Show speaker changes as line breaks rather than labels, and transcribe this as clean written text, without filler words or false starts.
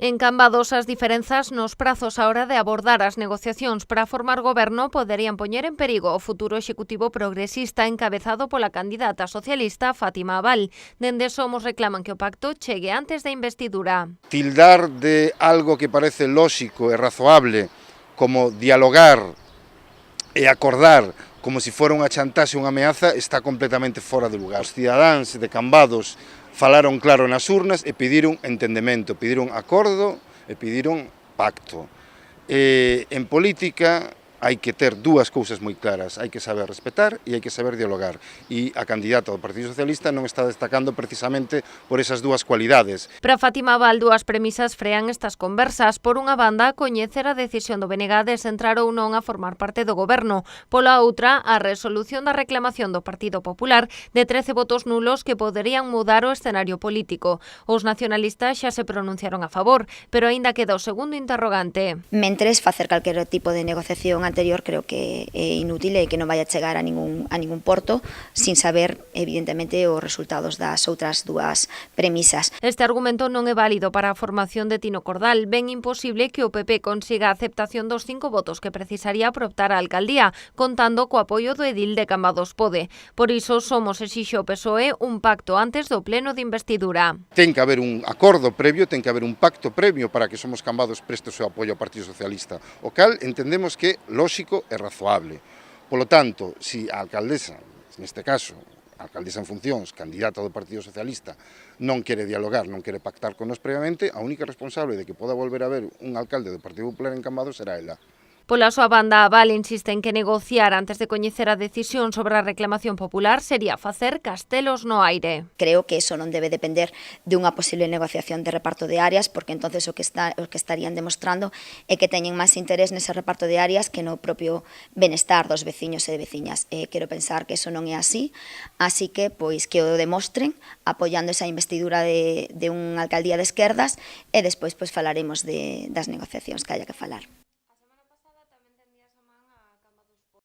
En Cambados, as diferenzas nos prazos á hora de abordar as negociacións para formar goberno poderían poñer en perigo o futuro executivo progresista encabezado pola candidata socialista Fátima Abal. Dende Somos reclaman que o pacto chegue antes da investidura.
Tildar de algo que parece lóxico e razoable como dialogar e acordar como se fora unha chantaxe ou unha ameaza está completamente fora de lugar. Os cidadáns de Cambados falaron claro nas urnas e pediron entendemento, pediron acordo e pediron pacto. En política hai que ter dúas cousas moi claras, hai que saber respetar e hai que saber dialogar. E a candidata do Partido Socialista non está destacando precisamente por esas dúas cualidades.
Para Fátima Abal, dúas premisas frean estas conversas. Por unha banda, coñecer a decisión do BNG de se entrar ou non a formar parte do goberno. Pola outra, a resolución da reclamación do Partido Popular de 13 votos nulos que poderían mudar o escenario político. Os nacionalistas xa se pronunciaron a favor, pero aínda queda o segundo interrogante.
Mentres facer calquer tipo de negociación anterior creo que é inútil e que non vai a chegar a ningún porto sin saber, evidentemente, os resultados das outras dúas premisas.
Este argumento non é válido para a formación de Tino Cordal. Ben imposible que o PP consiga a aceptación dos 5 votos que precisaría para optar á alcaldía, contando co apoio do edil de Cambados Pode. Por iso, Somos exixe ao PSOE un pacto antes do pleno de investidura.
Ten que haber un acordo previo, ten que haber un pacto previo para que Somos Cambados preste o seu apoio ao Partido Socialista, o cal entendemos que lóxico e razoable. Polo tanto, se a alcaldesa, neste caso, a alcaldesa en funcións, candidata do Partido Socialista, non quere dialogar, non quere pactar con nos previamente, a única responsable de que poda volver a haber un alcalde do Partido Popular en Cambados será ela.
Pola súa banda, Abal insiste en que negociar antes de coñecer a decisión sobre a reclamación popular sería facer castelos no aire.
Creo que eso non debe depender de unha posible negociación de reparto de áreas, porque entonces o que estarían demostrando é que teñen máis interés nese reparto de áreas que no propio benestar dos veciños e de veciñas. Quero pensar que eso non é así que pois que o demostren apoiando esa investidura de unha alcaldía de esquerdas e despois pois falaremos das negociacións que haya que falar.